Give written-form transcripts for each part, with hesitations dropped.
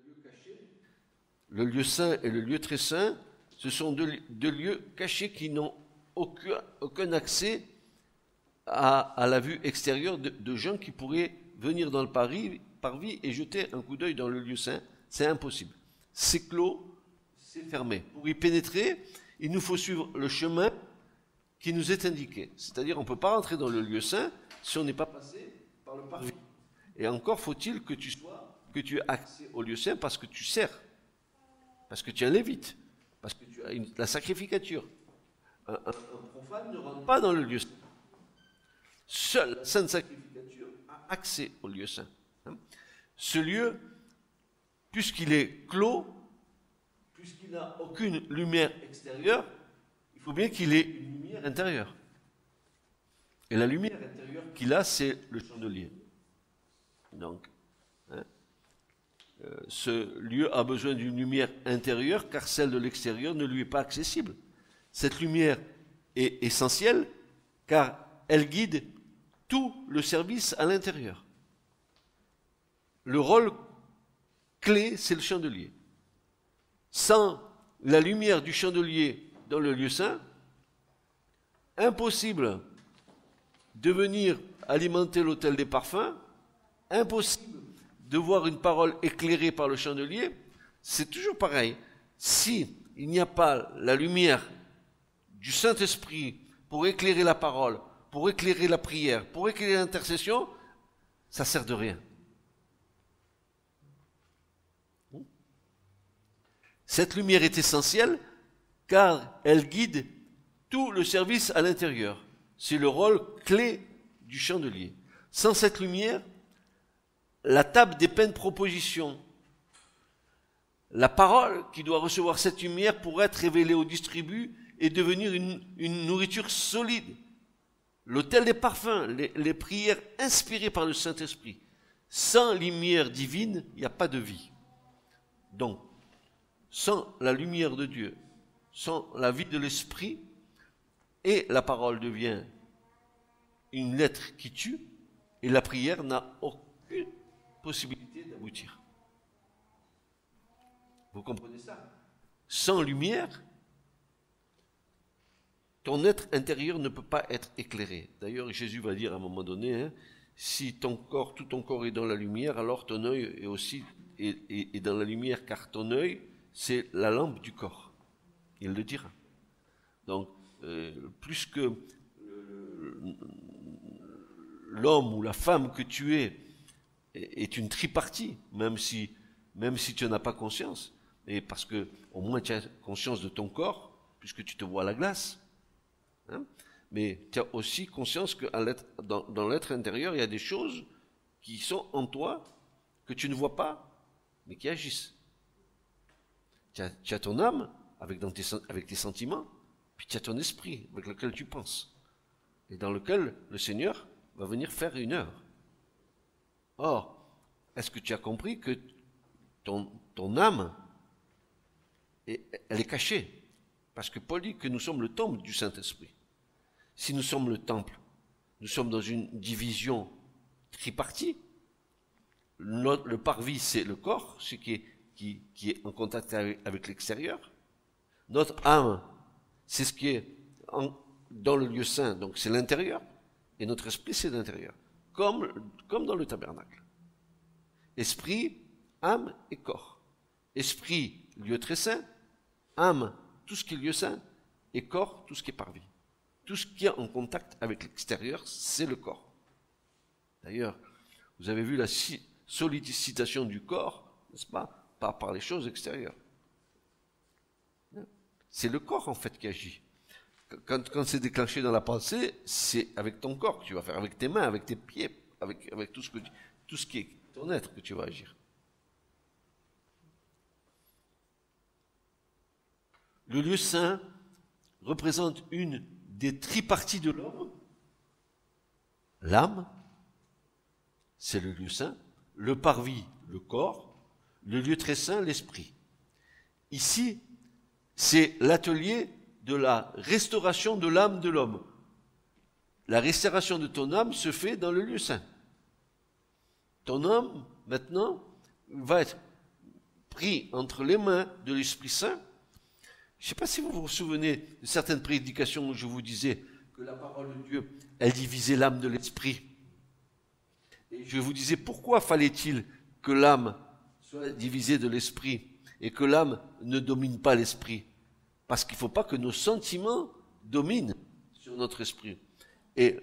lieu caché. Le lieu saint et le lieu très saint, ce sont deux lieux cachés qui n'ont aucun accès à la vue extérieure de gens qui pourraient venir dans le parvis et jeter un coup d'œil dans le lieu saint. C'est impossible. C'est clos, c'est fermé. Pour y pénétrer, il nous faut suivre le chemin qui nous est indiqué. C'est-à-dire, on ne peut pas rentrer dans le lieu saint si on n'est pas passé par le parvis. Et encore faut-il que tu aies accès au lieu saint parce que tu sers, parce que tu es un lévite, parce que tu as la sacrificature. Un profane ne rentre pas dans le lieu saint. Seule la sainte sacrificature a accès au lieu saint. Ce lieu, puisqu'il est clos, puisqu'il n'a aucune lumière extérieure, il faut bien qu'il ait une lumière intérieure. Et la lumière intérieure qu'il a, c'est le chandelier. Donc, ce lieu a besoin d'une lumière intérieure, car celle de l'extérieur ne lui est pas accessible. Cette lumière est essentielle, car elle guide tout le service à l'intérieur. Le rôle clé, c'est le chandelier. Sans la lumière du chandelier dans le lieu saint, impossible de venir alimenter l'autel des parfums, impossible de voir une parole éclairée par le chandelier. C'est toujours pareil. Si il n'y a pas la lumière du Saint-Esprit pour éclairer la parole, pour éclairer la prière, pour éclairer l'intercession, ça sert de rien. Cette lumière est essentielle car elle guide tout le service à l'intérieur. C'est le rôle clé du chandelier. Sans cette lumière, la table des peines propositions, la parole qui doit recevoir cette lumière pour être révélée au distribu et devenir une nourriture solide. L'autel des parfums, les prières inspirées par le Saint-Esprit. Sans lumière divine, il n'y a pas de vie. Donc, sans la lumière de Dieu, sans la vie de l'Esprit, et la parole devient une lettre qui tue, et la prière n'a aucune possibilité d'aboutir. Vous comprenez ça? Sans lumière, ton être intérieur ne peut pas être éclairé. D'ailleurs, Jésus va dire à un moment donné, si tout ton corps est dans la lumière, alors ton œil est aussi est dans la lumière, car ton œil, c'est la lampe du corps. Il le dira. Donc, plus que l'homme ou la femme que tu es est une tripartie, même si tu n'en as pas conscience, et parce que au moins tu as conscience de ton corps, puisque tu te vois à la glace, mais tu as aussi conscience que dans l'être intérieur, il y a des choses qui sont en toi, que tu ne vois pas, mais qui agissent. Tu as ton âme avec tes sentiments, puis tu as ton esprit avec lequel tu penses, et dans lequel le Seigneur va venir faire une œuvre. Or, est-ce que tu as compris que ton âme, elle est cachée? Parce que Paul dit que nous sommes le temple du Saint-Esprit. Si nous sommes le temple, nous sommes dans une division tripartie. Le parvis, c'est le corps, ce qui est en contact avec l'extérieur. Notre âme, c'est ce qui est dans le lieu saint, donc c'est l'intérieur. Et notre esprit, c'est l'intérieur. Comme dans le tabernacle. Esprit, âme et corps. Esprit, lieu très saint. Âme, tout ce qui est lieu saint. Et corps, tout ce qui est parvis. Tout ce qui est en contact avec l'extérieur, c'est le corps. D'ailleurs, vous avez vu la sollicitation du corps, n'est-ce pas, par les choses extérieures. C'est le corps, en fait, qui agit. Quand c'est déclenché dans la pensée, c'est avec ton corps que tu vas faire, avec tes mains, avec tes pieds, avec tout ce qui est ton être que tu vas agir. Le lieu saint représente une des triparties de l'homme. L'âme, c'est le lieu saint. Le parvis, le corps. Le lieu très saint, l'esprit. Ici, c'est l'atelier de la restauration de l'âme de l'homme. La restauration de ton âme se fait dans le lieu saint. Ton âme, maintenant, va être pris entre les mains de l'Esprit Saint. Je ne sais pas si vous vous souvenez de certaines prédications où je vous disais que la parole de Dieu, elle divisait l'âme de l'esprit. Et je vous disais pourquoi fallait-il que l'âme soit divisée de l'esprit et que l'âme ne domine pas l'esprit. Parce qu'il ne faut pas que nos sentiments dominent sur notre esprit. Et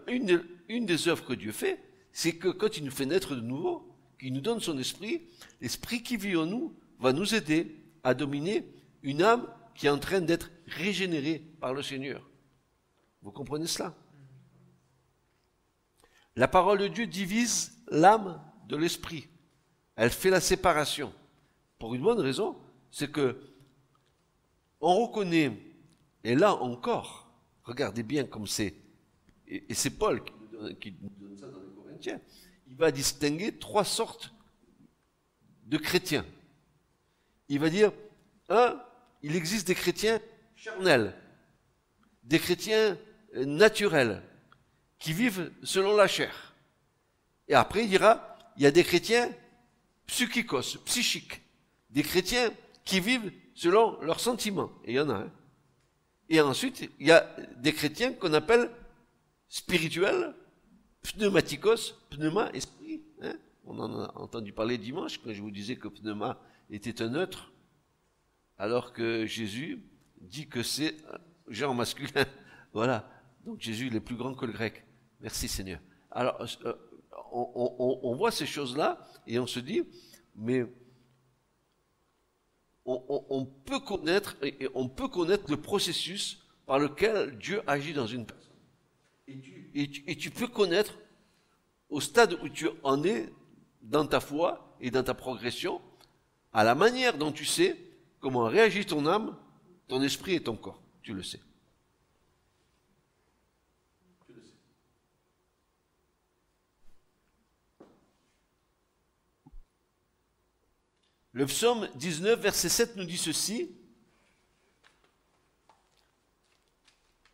une des œuvres que Dieu fait, c'est que quand il nous fait naître de nouveau, qu'il nous donne son esprit, l'esprit qui vit en nous va nous aider à dominer une âme qui est en train d'être régénérée par le Seigneur. Vous comprenez cela? La parole de Dieu divise l'âme de l'esprit. Elle fait la séparation. Pour une bonne raison, c'est que on reconnaît, et là encore, regardez bien comme c'est, et c'est Paul qui nous donne ça dans les Corinthiens, il va distinguer 3 sortes de chrétiens. Il va dire, il existe des chrétiens charnels, des chrétiens naturels, qui vivent selon la chair. Et après, il dira, il y a des chrétiens psychiques, des chrétiens qui vivent selon leurs sentiments. Et il y en a un. Et ensuite, il y a des chrétiens qu'on appelle spirituels, pneumatikos, pneuma, esprit. On en a entendu parler dimanche, quand je vous disais que pneuma était un neutre, alors que Jésus dit que c'est genre masculin. Voilà. Donc Jésus, il est plus grand que le grec. Merci Seigneur. Alors, on voit ces choses-là et on se dit, mais on peut connaître le processus par lequel Dieu agit dans une personne. Et tu peux connaître au stade où tu en es dans ta foi et dans ta progression, à la manière dont tu sais comment réagit ton âme, ton esprit et ton corps. Tu le sais. Le psaume 19, verset 7 nous dit ceci.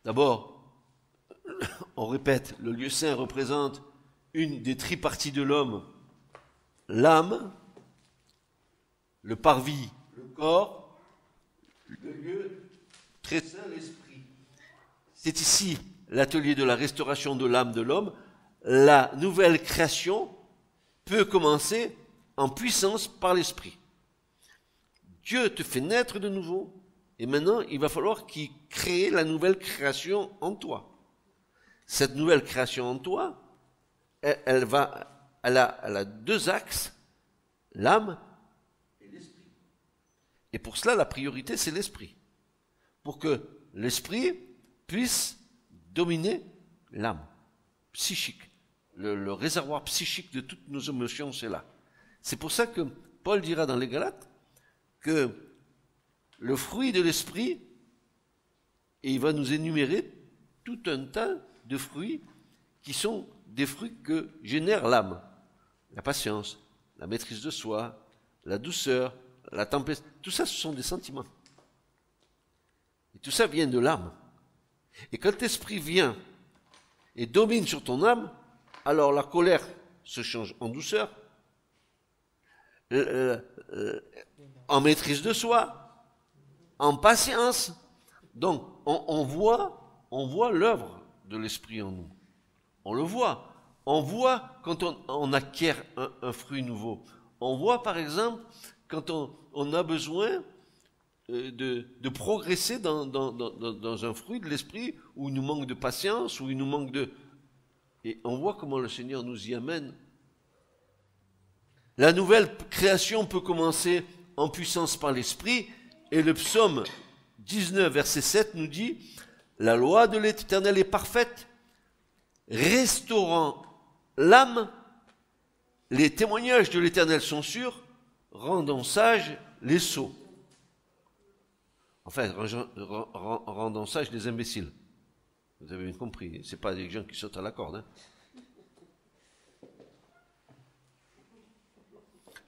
D'abord, on répète, le lieu saint représente une des triparties de l'homme, l'âme, le parvis, le corps, le lieu très saint, l'esprit. C'est ici l'atelier de la restauration de l'âme de l'homme. La nouvelle création peut commencer en puissance par l'esprit. Dieu te fait naître de nouveau, et maintenant il va falloir qu'il crée la nouvelle création en toi. Cette nouvelle création en toi, elle a 2 axes, l'âme et l'esprit. Et pour cela, la priorité, c'est l'esprit. Pour que l'esprit puisse dominer l'âme psychique. Le réservoir psychique de toutes nos émotions, c'est là. C'est pour ça que Paul dira dans les Galates que le fruit de l'esprit, et il va nous énumérer tout un tas de fruits qui sont des fruits que génère l'âme. La patience, la maîtrise de soi, la douceur, la tempête, tout ça, ce sont des sentiments. Et tout ça vient de l'âme. Et quand l'esprit vient et domine sur ton âme, alors la colère se change en douceur, en maîtrise de soi, en patience. Donc, on voit l'œuvre de l'esprit en nous. On le voit. On voit quand on acquiert un fruit nouveau. On voit, par exemple, quand on a besoin de progresser dans un fruit de l'esprit où il nous manque de patience, où il nous manque de... Et on voit comment le Seigneur nous y amène. La nouvelle création peut commencer en puissance par l'esprit, et le psaume 19, verset 7 nous dit « La loi de l'Éternel est parfaite, restaurant l'âme, les témoignages de l'Éternel sont sûrs, rendant sages les sots. » Enfin, rendant sages les imbéciles. Vous avez bien compris, ce n'est pas des gens qui sautent à la corde. Hein.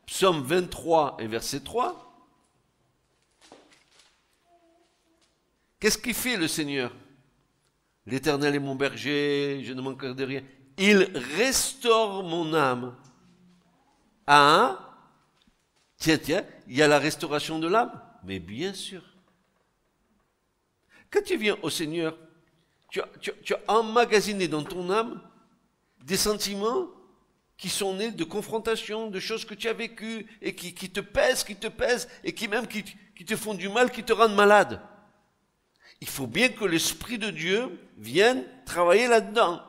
Psaume 23 et verset 3. Qu'est-ce qu'il fait le Seigneur? L'Éternel est mon berger, je ne manquerai de rien. Il restaure mon âme à Tiens, il y a la restauration de l'âme. Mais bien sûr. Quand tu viens au Seigneur, tu as emmagasiné dans ton âme des sentiments qui sont nés de confrontations, de choses que tu as vécues et qui te pèsent, et qui te font du mal, qui te rendent malade. Il faut bien que l'Esprit de Dieu vienne travailler là-dedans.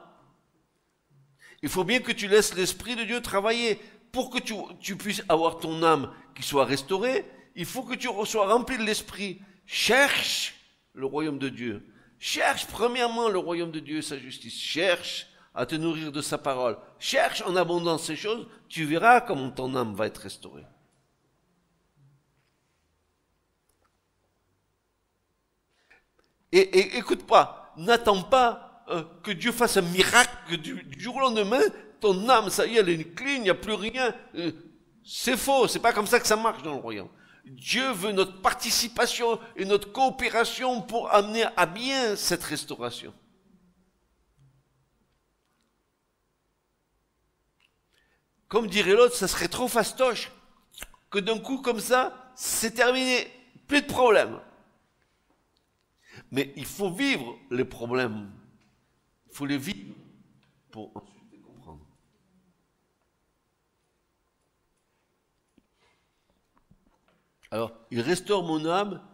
Il faut bien que tu laisses l'Esprit de Dieu travailler. Pour que tu puisses avoir ton âme qui soit restaurée, il faut que tu sois rempli de l'Esprit. Cherche le royaume de Dieu. Cherche premièrement le royaume de Dieu et sa justice. Cherche à te nourrir de sa parole. Cherche en abondance ces choses, tu verras comment ton âme va être restaurée. Et écoute pas, n'attends pas que Dieu fasse un miracle, que du jour au lendemain, ton âme, ça y est, elle est clean, il n'y a plus rien. C'est faux, c'est pas comme ça que ça marche dans le royaume. Dieu veut notre participation et notre coopération pour amener à bien cette restauration. Comme dirait l'autre, ça serait trop fastoche que d'un coup comme ça, c'est terminé, plus de problème. Mais il faut vivre les problèmes. Il faut les vivre pour ensuite les comprendre. Alors, il restaure mon âme,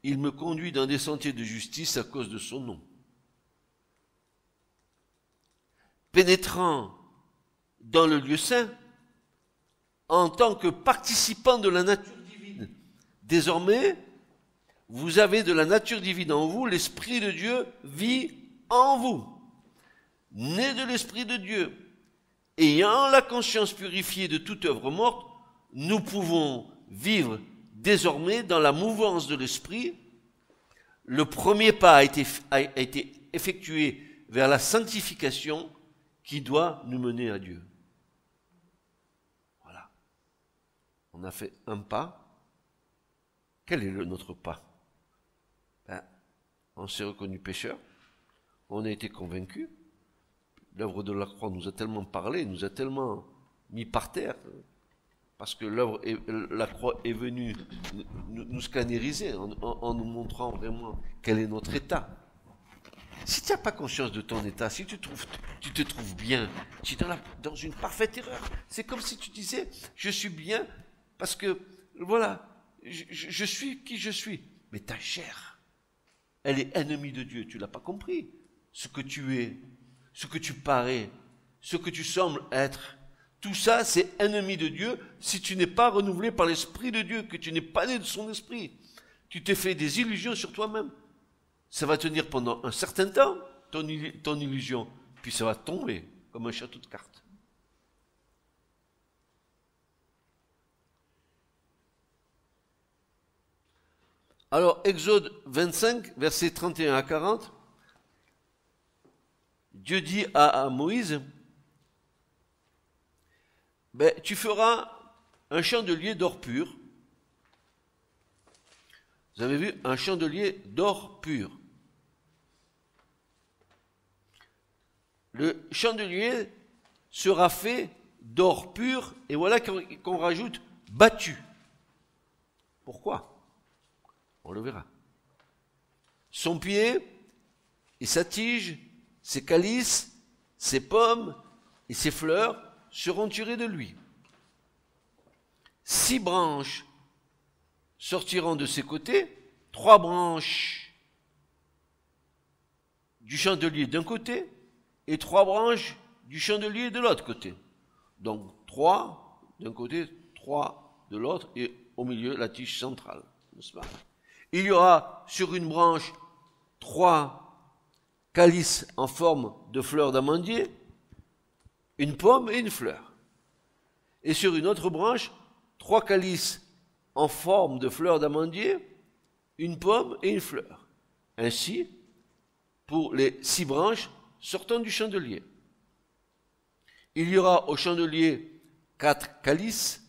il me conduit dans des sentiers de justice à cause de son nom. Pénétrant dans le lieu saint, en tant que participant de la nature divine. Désormais, vous avez de la nature divine en vous, l'Esprit de Dieu vit en vous. Né de l'Esprit de Dieu, ayant la conscience purifiée de toute œuvre morte, nous pouvons vivre désormais dans la mouvance de l'Esprit. Le premier pas a été effectué vers la sanctification qui doit nous mener à Dieu. Voilà. On a fait un pas. Quel est notre pas? On s'est reconnu pécheur, on a été convaincu. L'œuvre de la croix nous a tellement parlé, nous a tellement mis par terre, parce que la croix est venue nous scanneriser en nous montrant vraiment quel est notre état. Si tu n'as pas conscience de ton état, si tu te trouves bien, tu es dans une parfaite erreur. C'est comme si tu disais, je suis bien parce que, voilà, je suis qui je suis. Mais ta chair, elle est ennemie de Dieu, tu l'as pas compris. Ce que tu es, ce que tu parais, ce que tu sembles être, tout ça c'est ennemi de Dieu si tu n'es pas renouvelé par l'Esprit de Dieu, que tu n'es pas né de son esprit. Tu t'es fait des illusions sur toi-même. Ça va tenir pendant un certain temps, ton illusion, puis ça va tomber comme un château de cartes. Alors, Exode 25, versets 31 à 40, Dieu dit à Moïse, tu feras un chandelier d'or pur. Vous avez vu, un chandelier d'or pur. Le chandelier sera fait d'or pur, et voilà qu'on rajoute battu. Pourquoi? On le verra. Son pied et sa tige, ses calices, ses pommes et ses fleurs seront tirés de lui. 6 branches sortiront de ses côtés, 3 branches du chandelier d'un côté et 3 branches du chandelier de l'autre côté. Donc 3 d'un côté, 3 de l'autre et au milieu la tige centrale. N'est-ce pas? Il y aura sur une branche 3 calices en forme de fleurs d'amandier, une pomme et une fleur. Et sur une autre branche, 3 calices en forme de fleurs d'amandier, une pomme et une fleur. Ainsi, pour les 6 branches sortant du chandelier. Il y aura au chandelier 4 calices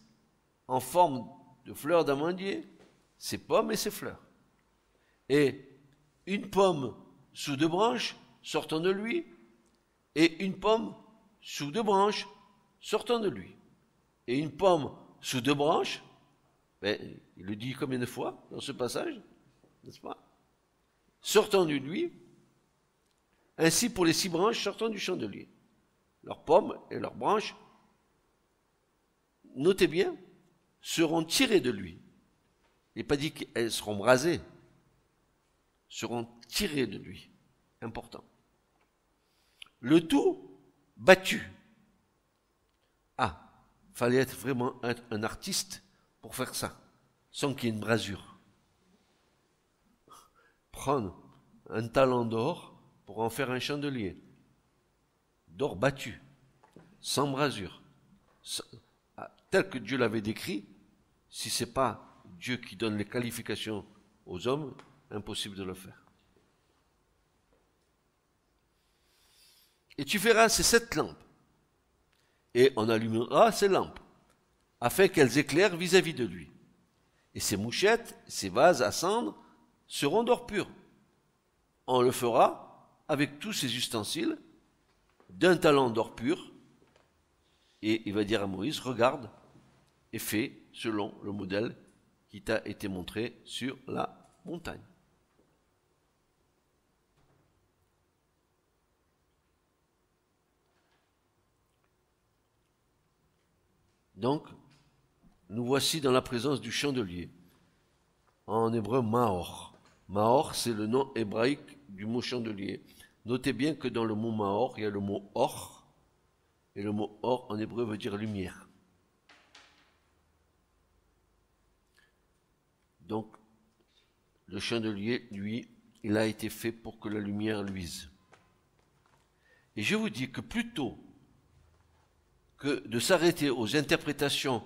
en forme de fleurs d'amandier, ses pommes et ses fleurs. Et une pomme sous 2 branches sortant de lui, et une pomme sous 2 branches sortant de lui, et une pomme sous 2 branches Mais il le dit combien de fois dans ce passage, n'est-ce pas? Sortant de lui, ainsi pour les 6 branches sortant du chandelier. Leurs pommes et leurs branches, notez bien, seront tirées de lui. Il n'est pas dit qu'elles seront rasées, seront tirées de lui. Important. Le tout battu. Ah, fallait être vraiment un artiste pour faire ça, sans qu'il y ait une brasure. Prendre un talent d'or pour en faire un chandelier. D'or battu, sans brasure. Tel que Dieu l'avait décrit, si ce n'est pas Dieu qui donne les qualifications aux hommes, impossible de le faire. Et tu feras ces 7 lampes, et on allumera ces lampes, afin qu'elles éclairent vis-à-vis de lui. Et ces mouchettes, ces vases à cendre, seront d'or pur. On le fera avec tous ces ustensiles, d'un talent d'or pur, et il va dire à Moïse, regarde, et fais selon le modèle qui t'a été montré sur la montagne. Donc, nous voici dans la présence du chandelier. En hébreu, Mahor. Mahor, c'est le nom hébraïque du mot chandelier. Notez bien que dans le mot Mahor, il y a le mot or. Et le mot or, en hébreu, veut dire lumière. Donc, le chandelier, lui, il a été fait pour que la lumière luise. Et je vous dis que plutôt que de s'arrêter aux interprétations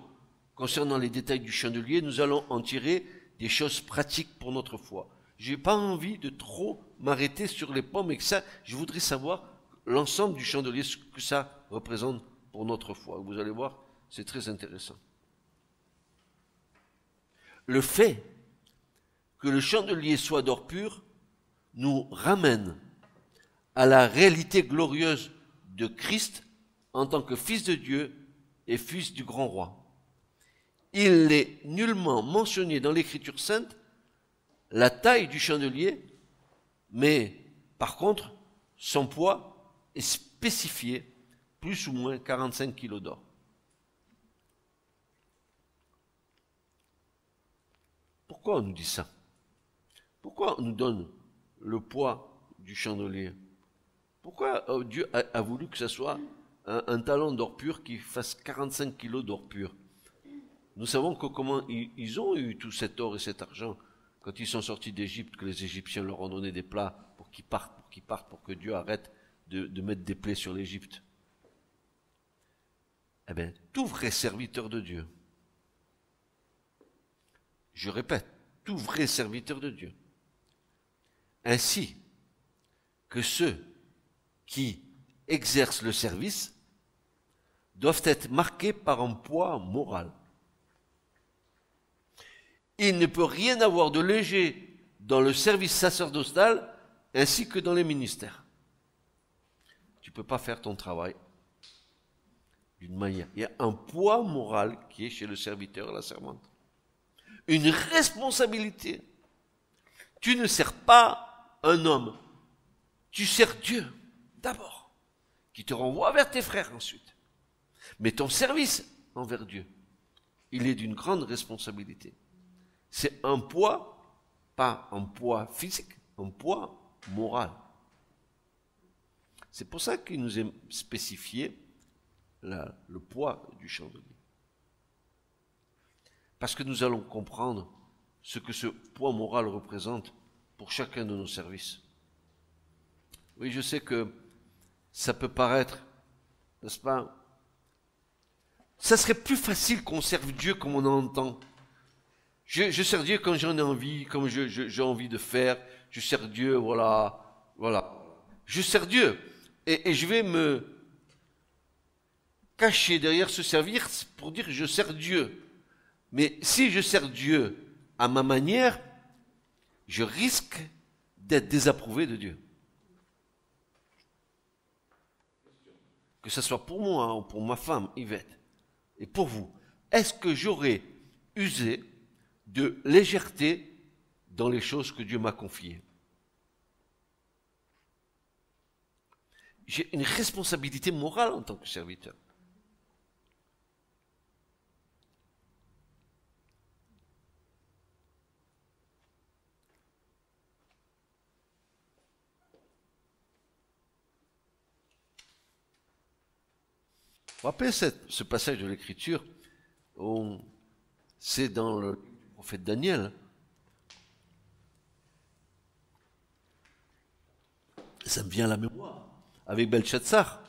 concernant les détails du chandelier, nous allons en tirer des choses pratiques pour notre foi. Je n'ai pas envie de trop m'arrêter sur les pommes et que ça, je voudrais savoir l'ensemble du chandelier, ce que ça représente pour notre foi. Vous allez voir, c'est très intéressant. Le fait que le chandelier soit d'or pur nous ramène à la réalité glorieuse de Christ en tant que fils de Dieu et fils du grand roi. Il n'est nullement mentionné dans l'Écriture sainte la taille du chandelier, mais par contre, son poids est spécifié, plus ou moins 45 kilos d'or. Pourquoi on nous dit ça? Pourquoi on nous donne le poids du chandelier? Pourquoi Dieu a voulu que ce soit un talent d'or pur qui fasse 45 kilos d'or pur? Nous savons que comment ils ont eu tout cet or et cet argent quand ils sont sortis d'Égypte, que les Égyptiens leur ont donné des plats pour qu'ils partent, pour que Dieu arrête de mettre des plaies sur l'Égypte. Eh bien, tout vrai serviteur de Dieu, je répète, tout vrai serviteur de Dieu, ainsi que ceux qui exercent le service, doivent être marqués par un poids moral. Il ne peut rien avoir de léger dans le service sacerdotal ainsi que dans les ministères. Tu ne peux pas faire ton travail d'une manière. Il y a un poids moral qui est chez le serviteur et la servante. Une responsabilité. Tu ne sers pas un homme. Tu sers Dieu d'abord, qui te renvoie vers tes frères ensuite. Mais ton service envers Dieu, il est d'une grande responsabilité. C'est un poids, pas un poids physique, un poids moral. C'est pour ça qu'il nous est spécifié le poids du chandelier. Parce que nous allons comprendre ce que ce poids moral représente pour chacun de nos services. Oui, je sais que ça peut paraître, n'est-ce pas? Ça serait plus facile qu'on serve Dieu comme on entend. Je sers Dieu quand j'en ai envie, comme j'ai envie de faire. Je sers Dieu, voilà. Je sers Dieu. Et je vais me cacher derrière ce service pour dire que je sers Dieu. Mais si je sers Dieu à ma manière, je risque d'être désapprouvé de Dieu. Que ce soit pour moi ou pour ma femme, Yvette, et pour vous. Est-ce que j'aurais usé de légèreté dans les choses que Dieu m'a confiées. J'ai une responsabilité morale en tant que serviteur. Vous vous rappelez ce passage de l'Écriture où c'est dans le prophète Daniel. Ça me vient à la mémoire. Avec Belshazzar,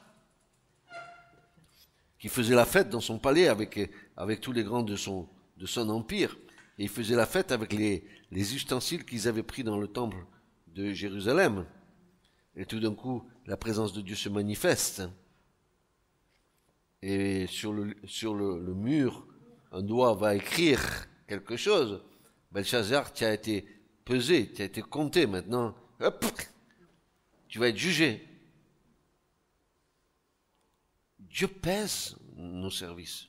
qui faisait la fête dans son palais avec tous les grands de son empire. Et il faisait la fête avec les ustensiles qu'ils avaient pris dans le temple de Jérusalem. Et tout d'un coup, la présence de Dieu se manifeste. Et sur le mur, un doigt va écrire quelque chose. Belshazzar, tu as été pesé, tu as été compté. Maintenant, hop, tu vas être jugé. Dieu pèse nos services.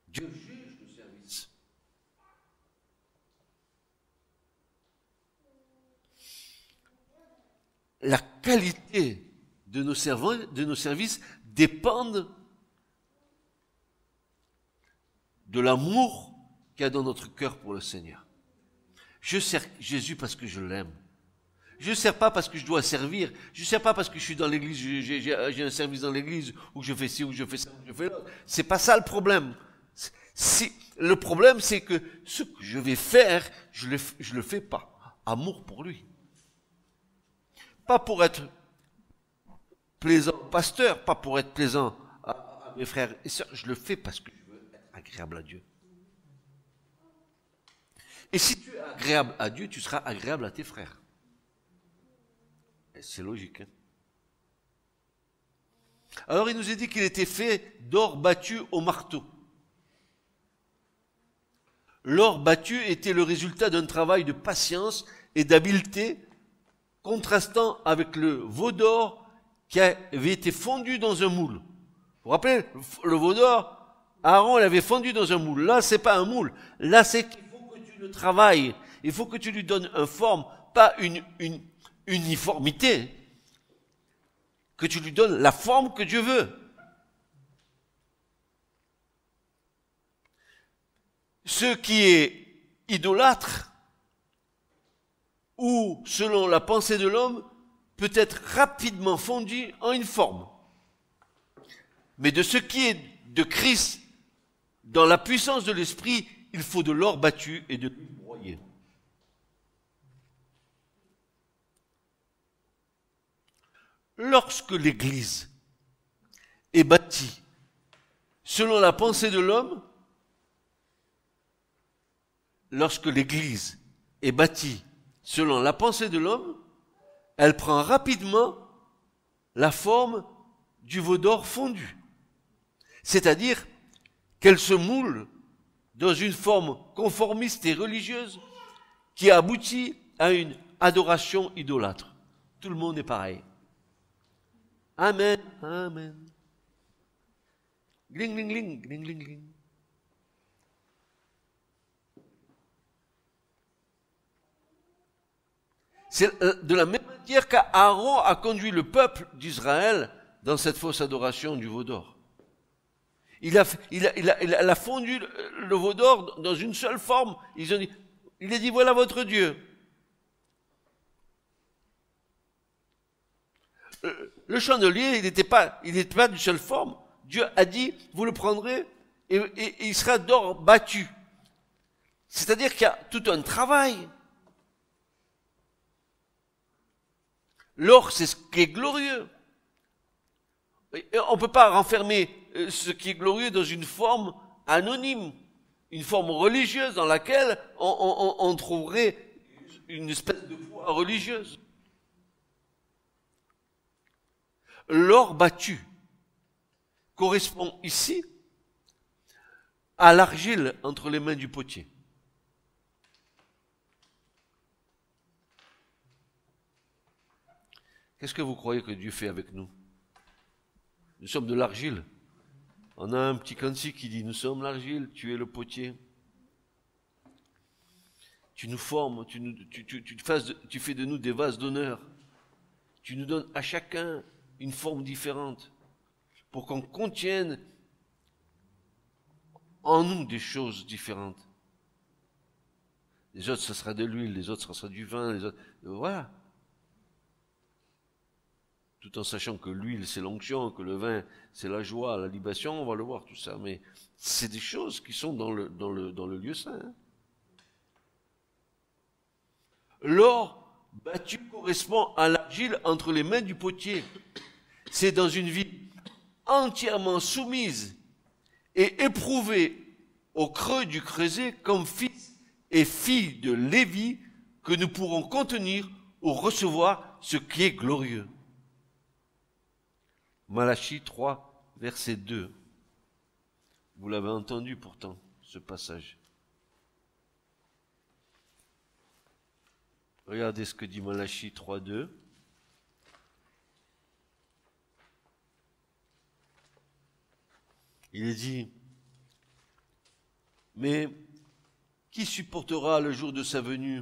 Dieu juge nos services. La qualité de nos services dépendent de l'amour qu'il y a dans notre cœur pour le Seigneur. Je sers Jésus parce que je l'aime. Je ne sers pas parce que je dois servir. Je ne sers pas parce que je suis dans l'église, j'ai un service dans l'église, où je fais ci, où je fais ça, où je fais l'autre. C'est pas ça le problème. Le problème, c'est que ce que je vais faire, je le fais par amour pour lui. Pas pour être plaisant au pasteur, pas pour être plaisant à mes frères et sœurs. Je le fais parce que je veux être agréable à Dieu. Et si tu es agréable à Dieu, tu seras agréable à tes frères. C'est logique. Hein? Alors il nous est dit qu'il était fait d'or battu au marteau. L'or battu était le résultat d'un travail de patience et d'habileté, contrastant avec le veau d'or qui avait été fondu dans un moule. Vous vous rappelez, le veau d'or, Aaron l'avait fondu dans un moule. Là, c'est pas un moule. Là, c'est qu'il faut que tu le travailles. Il faut que tu lui donnes une forme, pas une uniformité, que tu lui donnes la forme que Dieu veut. Ce qui est idolâtre, ou selon la pensée de l'homme, peut être rapidement fondu en une forme. Mais de ce qui est de Christ, dans la puissance de l'Esprit, il faut de l'or battu et de l'huile broyée. Lorsque l'Église est bâtie selon la pensée de l'homme, lorsque l'Église est bâtie selon la pensée de l'homme, elle prend rapidement la forme du veau d'or fondu. C'est-à-dire qu'elle se moule dans une forme conformiste et religieuse qui aboutit à une adoration idolâtre. Tout le monde est pareil. Amen, amen. Gling, gling, gling, gling, gling, gling. C'est de la même manière qu'Aaron a conduit le peuple d'Israël dans cette fausse adoration du veau d'or. Il a fondu le veau d'or dans une seule forme. Il a dit, voilà votre Dieu. Le chandelier, il n'était pas d'une seule forme. Dieu a dit, vous le prendrez et il sera d'or battu. C'est-à-dire qu'il y a tout un travail. L'or, c'est ce qui est glorieux. Et on ne peut pas renfermer ce qui est glorieux dans une forme anonyme, une forme religieuse dans laquelle on trouverait une espèce de foi religieuse. L'or battu correspond ici à l'argile entre les mains du potier. Qu'est-ce que vous croyez que Dieu fait avec nous? Nous sommes de l'argile. On a un petit cantique qui dit, nous sommes l'argile, tu es le potier. Tu nous formes, tu fais de nous des vases d'honneur. Tu nous donnes à chacun une forme différente pour qu'on contienne en nous des choses différentes. Les autres, ce sera de l'huile, les autres, ce sera du vin, les autres, voilà. Tout en sachant que l'huile, c'est l'onction, que le vin, c'est la joie, la libation, on va le voir tout ça, mais c'est des choses qui sont dans le lieu saint. Hein. L'or battu correspond à l'argile entre les mains du potier. C'est dans une vie entièrement soumise et éprouvée au creux du creuset comme fils et filles de Lévi que nous pourrons contenir ou recevoir ce qui est glorieux. Malachie 3, verset 2. Vous l'avez entendu pourtant, ce passage. Regardez ce que dit Malachie 3, 2. Il est dit, mais qui supportera le jour de sa venue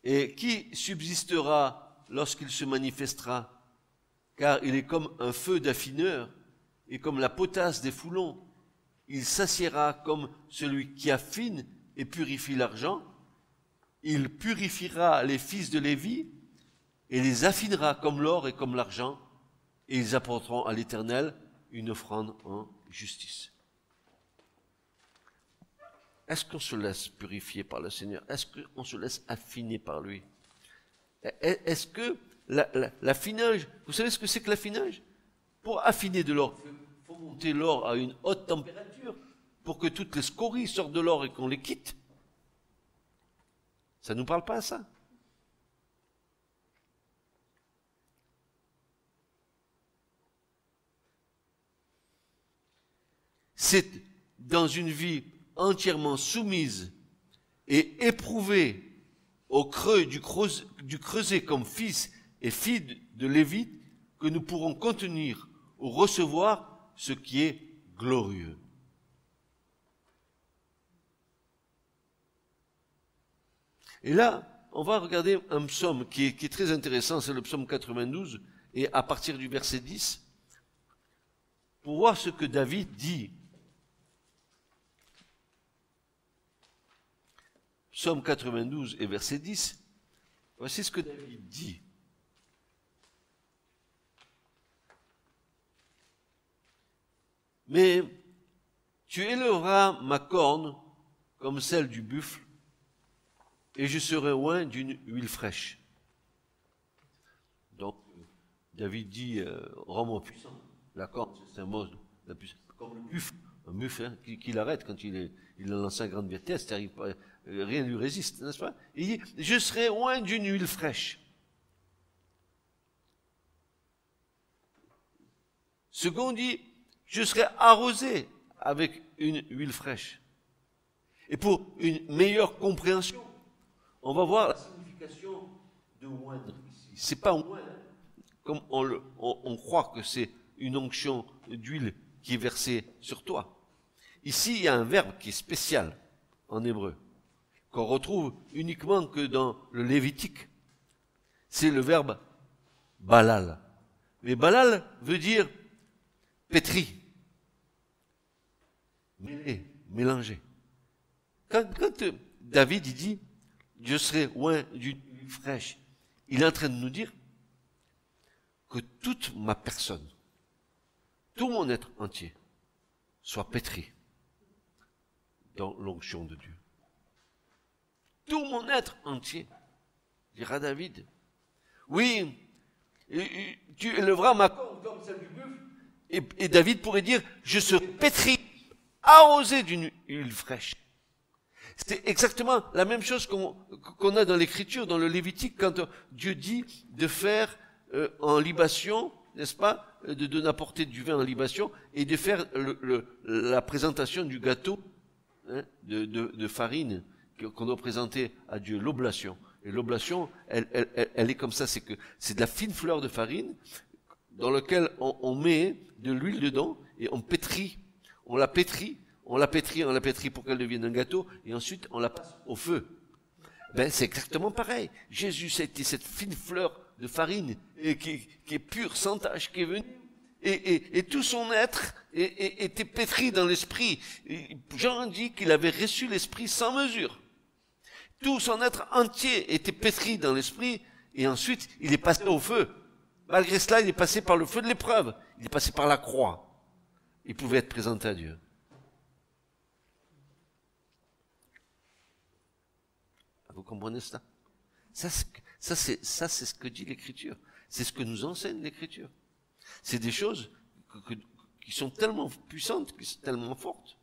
et qui subsistera lorsqu'il se manifestera? Car il est comme un feu d'affineur et comme la potasse des foulons. Il s'assiera comme celui qui affine et purifie l'argent. Il purifiera les fils de Lévi et les affinera comme l'or et comme l'argent, et ils apporteront à l'Éternel une offrande en justice. Est-ce qu'on se laisse purifier par le Seigneur? Est-ce qu'on se laisse affiner par lui? Est-ce que l'affinage, vous savez ce que c'est que l'affinage? Pour affiner de l'or, il faut monter l'or à une haute température pour que toutes les scories sortent de l'or et qu'on les quitte. Ça ne nous parle pas à ça. C'est dans une vie entièrement soumise et éprouvée au creux du creuset comme fils et filles de Lévi que nous pourrons contenir ou recevoir ce qui est glorieux. Et là, on va regarder un psaume qui est très intéressant, c'est le psaume 92, et à partir du verset 10, pour voir ce que David dit. Psaume 92 et verset 10, voici ce que David dit. Mais tu élèveras ma corne comme celle du buffle, et je serai oint d'une huile fraîche. Donc, David dit, rends-moi puissant. La corne, c'est un mot, la puissance. Comme le buffle, un buffle hein, qui l'arrête quand il est lancé à grande vitesse, rien ne lui résiste, n'est-ce pas? Il dit, je serai oint d'une huile fraîche. Second dit, je serai arrosé avec une huile fraîche. Et pour une meilleure compréhension, on va voir la signification de oindre ici. C'est pas oindre, comme on croit que c'est une onction d'huile qui est versée sur toi. Ici, il y a un verbe qui est spécial en hébreu, qu'on retrouve uniquement que dans le Lévitique. C'est le verbe balal. Mais balal veut dire pétri, mêlé, mélangé. Quand David il dit je serai oint d'une huile fraîche, il est en train de nous dire que toute ma personne, tout mon être entier, soit pétri dans l'onction de Dieu. Tout mon être entier, dira David. Oui, tu élèveras ma corne comme celle du buffle, et David pourrait dire, je serai pétri, arrosé d'une huile fraîche. C'est exactement la même chose qu'on a dans l'Écriture, dans le Lévitique, quand Dieu dit de faire en libation, n'est-ce pas, d'apporter du vin en libation, et de faire la présentation du gâteau hein, de farine qu'on doit présenter à Dieu, l'oblation. Et l'oblation, elle est comme ça, c'est de la fine fleur de farine dans laquelle on met de l'huile dedans, et on pétrit, on la pétrit pour qu'elle devienne un gâteau, et ensuite on la passe au feu. Ben, c'est exactement pareil. Jésus, c'était cette fine fleur de farine, et qui est pure, sans tache, qui est venue, et tout son être était pétri dans l'esprit. Jean dit qu'il avait reçu l'esprit sans mesure. Tout son être entier était pétri dans l'esprit, et ensuite il est passé au feu. Malgré cela, il est passé par le feu de l'épreuve. Il est passé par la croix. Il pouvait être présenté à Dieu. Vous comprenez cela? Ça, c'est ce que dit l'Écriture. C'est ce que nous enseigne l'Écriture. C'est des choses qui sont tellement puissantes, qui sont tellement fortes.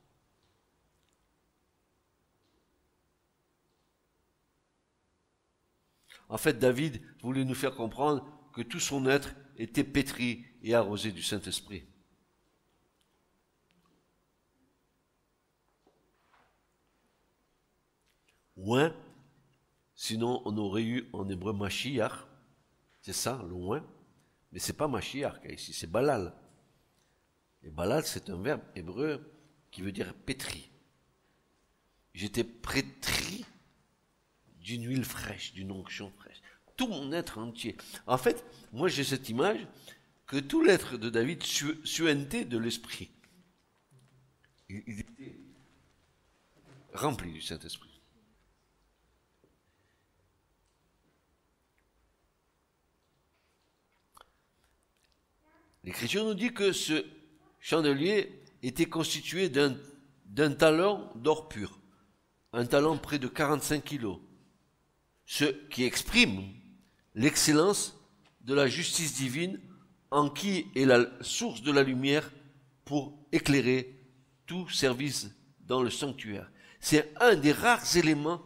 En fait, David voulait nous faire comprendre que tout son être était pétri et arrosé du Saint-Esprit. Ouin, sinon on aurait eu en hébreu Mashiach, c'est ça, le ouin, mais c'est pas Mashiach ici, c'est Balal. Et Balal, c'est un verbe hébreu qui veut dire pétri. J'étais pétri d'une huile fraîche, d'une onction fraîche. Tout mon être entier. En fait, moi j'ai cette image que tout l'être de David suintait de l'esprit. Il était rempli du Saint-Esprit. L'Écriture nous dit que ce chandelier était constitué d'un talent d'or pur, un talent près de 45 kilos, ce qui exprime l'excellence de la justice divine en qui est la source de la lumière pour éclairer tout service dans le sanctuaire. C'est un des rares éléments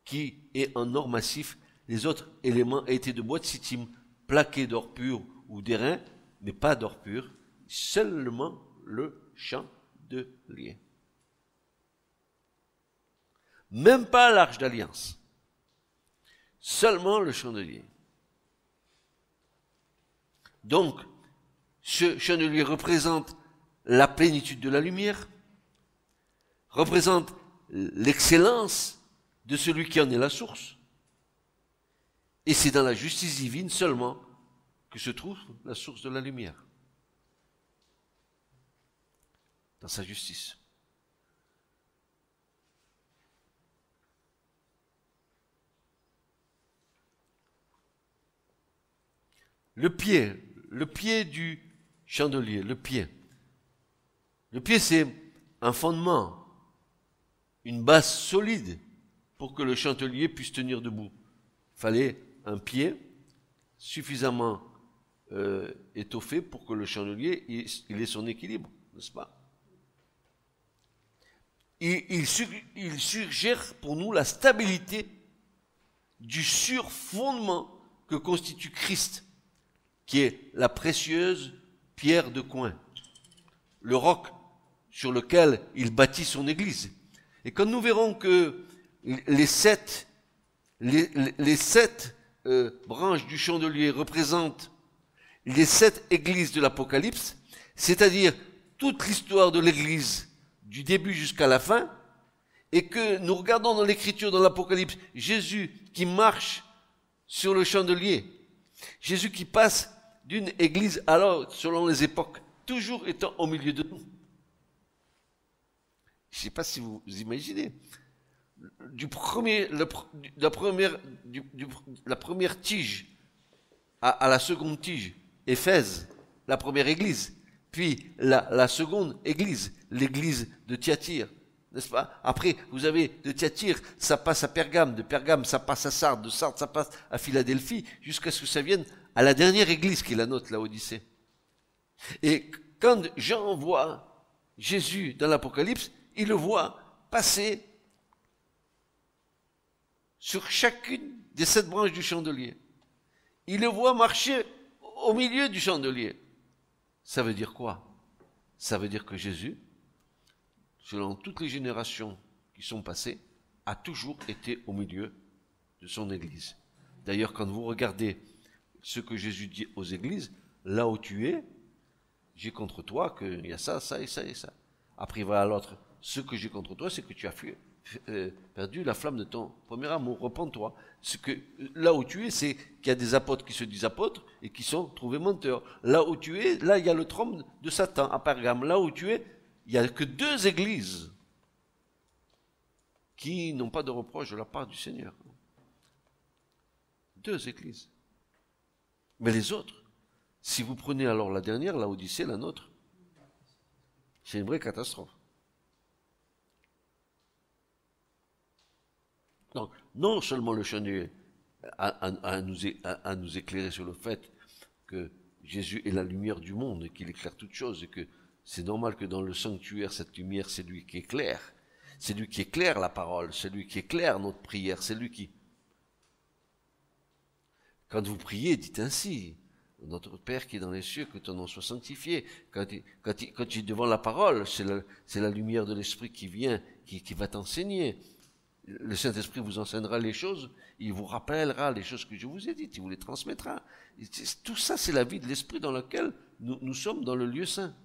qui est en or massif. Les autres éléments étaient de bois de sittim plaqués d'or pur ou d'airain, mais pas d'or pur, seulement le chandelier. Même pas l'arche d'alliance, seulement le chandelier. Donc, ce chandelier représente la plénitude de la lumière, représente l'excellence de celui qui en est la source, et c'est dans la justice divine seulement que se trouve la source de la lumière. Dans sa justice. Le pied du chandelier, le pied. Le pied, c'est un fondement, une base solide pour que le chandelier puisse tenir debout. Il fallait un pied suffisamment étoffé pour que le chandelier il ait son équilibre, n'est-ce pas? Il suggère pour nous la stabilité du surfondement que constitue Christ, qui est la précieuse pierre de coin, le roc sur lequel il bâtit son église. Et quand nous verrons que les sept branches du chandelier représentent les 7 églises de l'Apocalypse, c'est-à-dire toute l'histoire de l'église du début jusqu'à la fin, et que nous regardons dans l'écriture, dans l'Apocalypse, Jésus qui marche sur le chandelier, Jésus qui passe d'une église à l'autre selon les époques, toujours étant au milieu de nous. Je ne sais pas si vous imaginez, la première tige à la seconde tige, Éphèse, la première église, puis la seconde église, l'église de Thyatire, n'est-ce pas? Après, vous avez de Thyatire, ça passe à Pergame, de Pergame, ça passe à Sardes, de Sardes, ça passe à Philadelphie, jusqu'à ce que ça vienne à la dernière église qui est la nôtre, la Odyssée. Et quand Jean voit Jésus dans l'Apocalypse, il le voit passer sur chacune des 7 branches du chandelier. Il le voit marcher au milieu du chandelier. Ça veut dire quoi? Ça veut dire que Jésus, selon toutes les générations qui sont passées, a toujours été au milieu de son église. D'ailleurs, quand vous regardez ce que Jésus dit aux églises, là où tu es, j'ai contre toi qu'il y a ça, ça et ça et ça. Après, il va à l'autre. Ce que j'ai contre toi, c'est que tu as perdu la flamme de ton premier amour. Repends-toi. Là où tu es, c'est qu'il y a des apôtres qui se disent apôtres et qui sont trouvés menteurs. Là où tu es, là, il y a le trône de Satan à Pergame. Là où tu es, il n'y a que 2 églises qui n'ont pas de reproche de la part du Seigneur. 2 églises. Mais les autres, si vous prenez alors la dernière, la Odyssée, la nôtre, c'est une vraie catastrophe. Donc, non seulement le chandelier à nous éclairer sur le fait que Jésus est la lumière du monde et qu'il éclaire toutes choses et que c'est normal que dans le sanctuaire, cette lumière, c'est lui qui éclaire. C'est lui qui éclaire la parole, c'est lui qui éclaire notre prière, c'est lui qui... Quand vous priez, dites ainsi, notre Père qui est dans les cieux, que ton nom soit sanctifié. Quand tu es devant la parole, c'est la lumière de l'Esprit qui vient, qui va t'enseigner. Le Saint-Esprit vous enseignera les choses, il vous rappellera les choses que je vous ai dites, il vous les transmettra. Tout ça, c'est la vie de l'Esprit dans laquelle nous sommes dans le lieu saint.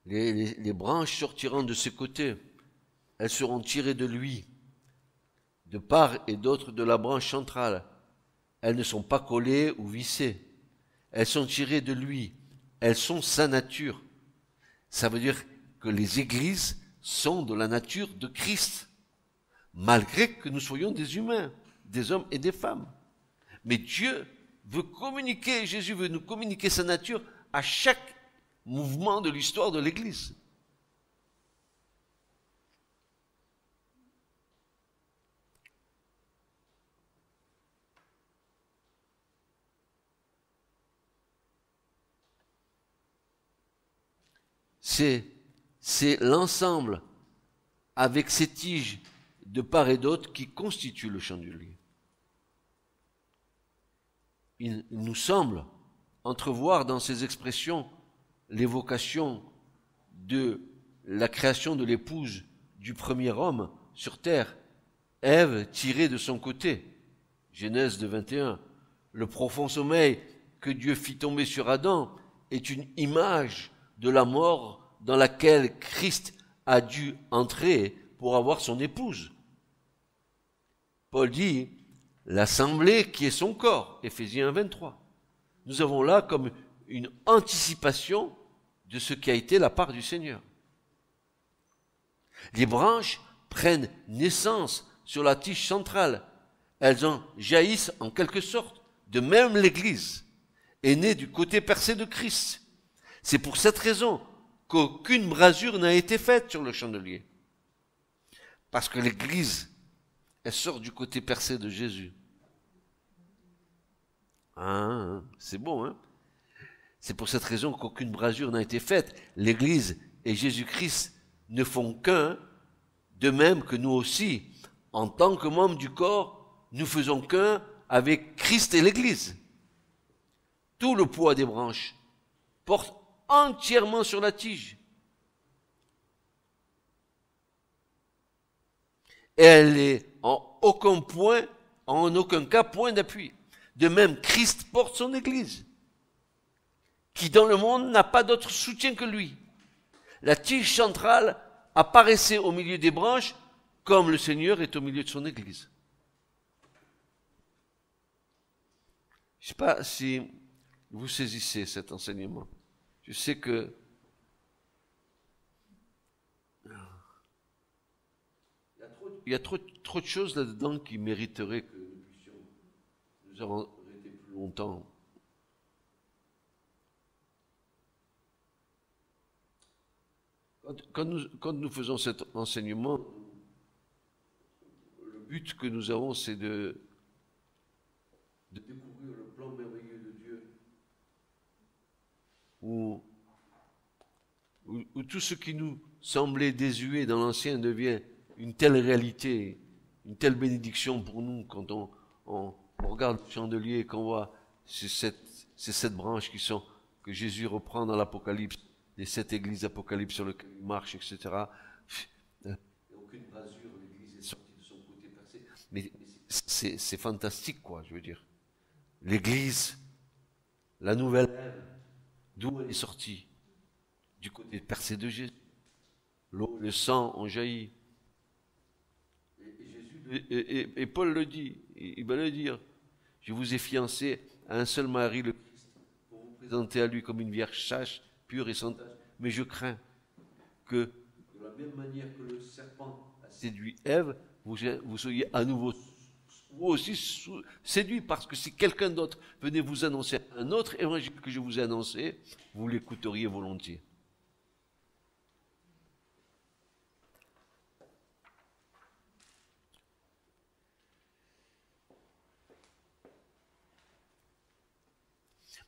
Les branches sortiront de ses côtés, elles seront tirées de lui, de part et d'autre de la branche centrale. Elles ne sont pas collées ou vissées, elles sont tirées de lui, elles sont sa nature. Ça veut dire que les églises sont de la nature de Christ, malgré que nous soyons des humains, des hommes et des femmes. Mais Dieu veut communiquer, Jésus veut nous communiquer sa nature à chaque mouvement de l'histoire de l'Église. C'est l'ensemble avec ses tiges de part et d'autre qui constitue le chandelier. Il nous semble entrevoir dans ces expressions l'évocation de la création de l'épouse du premier homme sur terre, Ève tirée de son côté. Genèse 21. Le profond sommeil que Dieu fit tomber sur Adam est une image de la mort dans laquelle Christ a dû entrer pour avoir son épouse. Paul dit, l'assemblée qui est son corps, Éphésiens 23. Nous avons là comme une anticipation de ce qui a été la part du Seigneur. Les branches prennent naissance sur la tige centrale. Elles en jaillissent en quelque sorte. De même, l'Église est née du côté percé de Christ. C'est pour cette raison qu'aucune brasure n'a été faite sur le chandelier. Parce que l'Église, elle sort du côté percé de Jésus. C'est bon, hein? C'est pour cette raison qu'aucune brasure n'a été faite. L'Église et Jésus-Christ ne font qu'un, de même que nous aussi, en tant que membres du corps, nous faisons qu'un avec Christ et l'Église. Tout le poids des branches porte entièrement sur la tige. Et elle est en aucun cas point d'appui. De même, Christ porte son Église, qui dans le monde n'a pas d'autre soutien que lui. La tige centrale apparaissait au milieu des branches, comme le Seigneur est au milieu de son Église. Je ne sais pas si vous saisissez cet enseignement. Je sais que il y a trop de choses là-dedans qui mériteraient que nous puissions nous arrêter plus longtemps. Quand nous faisons cet enseignement, le but que nous avons, c'est de découvrir le plan merveilleux de Dieu, où tout ce qui nous semblait désuet dans l'ancien devient une telle réalité, une telle bénédiction pour nous quand on regarde le chandelier et qu'on voit ces 7 branches qui sont que Jésus reprend dans l'Apocalypse, les 7 églises d'Apocalypse sur lesquelles il marche, etc. Il n'y a aucune rasure, l'église est sortie de son côté percé. Mais c'est fantastique, quoi, je veux dire. L'église, la nouvelle Ève, d'où elle est sortie? Du côté percé de Jésus. L'eau, le sang ont jailli. Et Paul le dit, il va le dire. Je vous ai fiancé à un seul mari, le Christ, pour vous présenter à lui comme une vierge sage, pure et sans tache. Mais je crains que, de la même manière que le serpent a séduit Ève, vous soyez à nouveau vous aussi séduit, parce que si quelqu'un d'autre venait vous annoncer un autre évangile que je vous ai annoncé, vous l'écouteriez volontiers.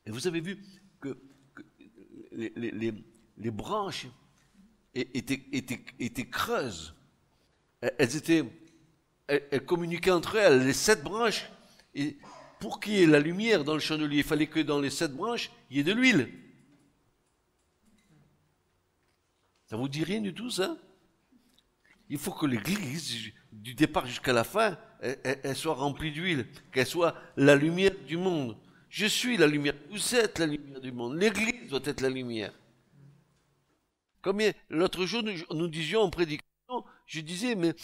Et vous avez vu que les branches étaient creuses. Elles communiquaient entre elles, les 7 branches. Et pour qu'il y ait la lumière dans le chandelier, il fallait que dans les 7 branches, il y ait de l'huile. Ça vous dit rien du tout, ça? Il faut que l'église, du départ jusqu'à la fin, elle soit remplie d'huile, qu'elle soit la lumière du monde. Je suis la lumière, vous êtes la lumière du monde. L'église doit être la lumière. Comme l'autre jour, nous disions en prédication, je disais, mais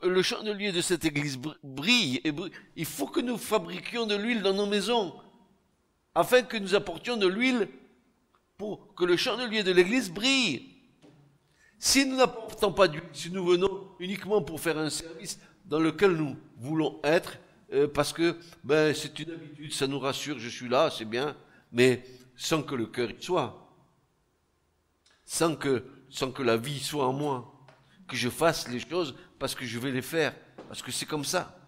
le chandelier de cette église brille, et brille. Il faut que nous fabriquions de l'huile dans nos maisons, afin que nous apportions de l'huile pour que le chandelier de l'église brille. Si nous n'apportons pas d'huile, si nous venons uniquement pour faire un service dans lequel nous voulons être, parce que c'est une habitude, ça nous rassure, je suis là, c'est bien, mais sans que le cœur y soit, sans que la vie soit en moi, que je fasse les choses parce que je vais les faire, parce que c'est comme ça.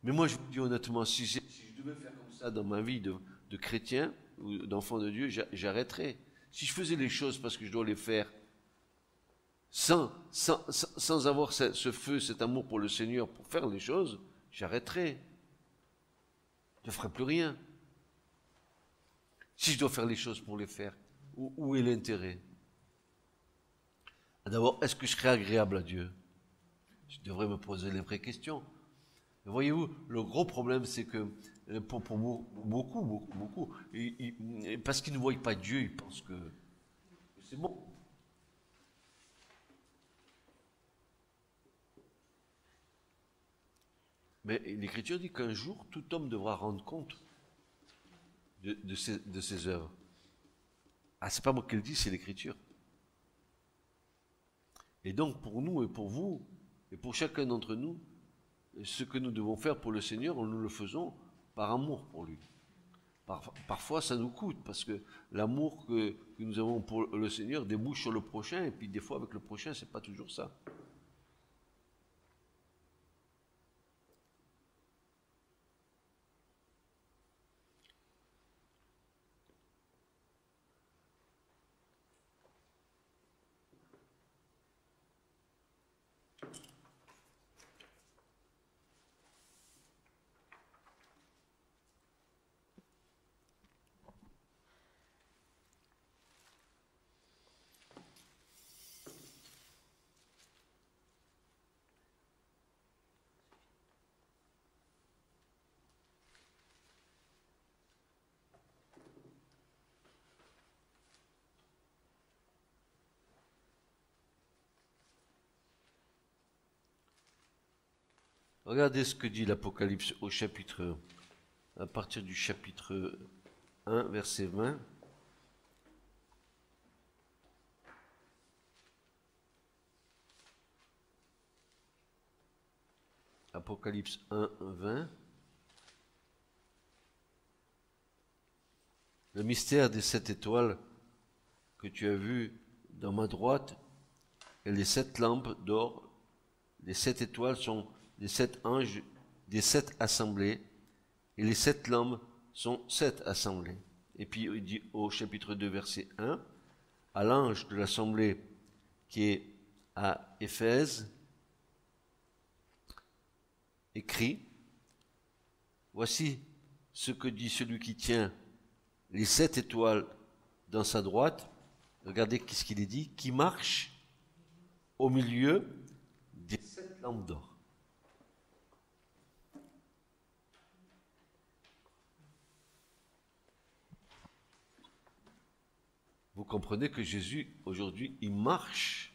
Mais moi je vous dis honnêtement, si je devais faire comme ça dans ma vie de chrétien ou d'enfant de Dieu, j'arrêterais. Si je faisais les choses parce que je dois les faire, sans avoir ce feu, cet amour pour le Seigneur, pour faire les choses, j'arrêterai. Je ne ferai plus rien. Si je dois faire les choses pour les faire, où est l'intérêt? D'abord, est-ce que je serai agréable à Dieu? Je devrais me poser les vraies questions. Mais voyez-vous, le gros problème, c'est que pour beaucoup, parce qu'ils ne voient pas Dieu, ils pensent que c'est bon. Mais l'Écriture dit qu'un jour, tout homme devra rendre compte de ses œuvres. Ah, c'est pas moi qui le dis, c'est l'Écriture. Et donc, pour nous et pour vous, et pour chacun d'entre nous, ce que nous devons faire pour le Seigneur, nous le faisons par amour pour lui. Parfois, ça nous coûte, parce que l'amour que nous avons pour le Seigneur débouche sur le prochain, et puis des fois, avec le prochain, c'est pas toujours ça. Regardez ce que dit l'Apocalypse au chapitre, à partir du chapitre 1, verset 20. Apocalypse 1, 20. Le mystère des 7 étoiles que tu as vu dans ma droite et les 7 lampes d'or. Les 7 étoiles sont les 7 anges des 7 assemblées, et les 7 lampes sont 7 assemblées. Et puis il dit au chapitre 2, verset 1, à l'ange de l'assemblée qui est à Éphèse, écrit, voici ce que dit celui qui tient les 7 étoiles dans sa droite, regardez ce qu'il est dit, qui marche au milieu des 7 lampes d'or. Vous comprenez que Jésus, aujourd'hui, il marche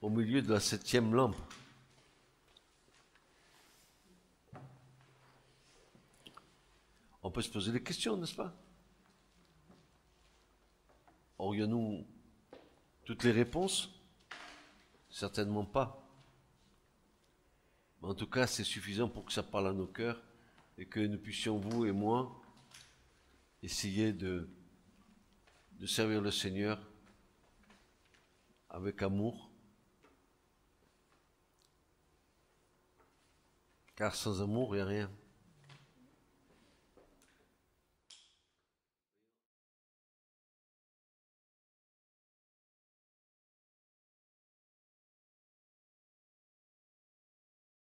au milieu de la 7e lampe. On peut se poser des questions, n'est-ce pas? Aurions-nous toutes les réponses? Certainement pas. Mais en tout cas, c'est suffisant pour que ça parle à nos cœurs et que nous puissions, vous et moi, essayer de servir le Seigneur avec amour. Car sans amour, il n'y a rien.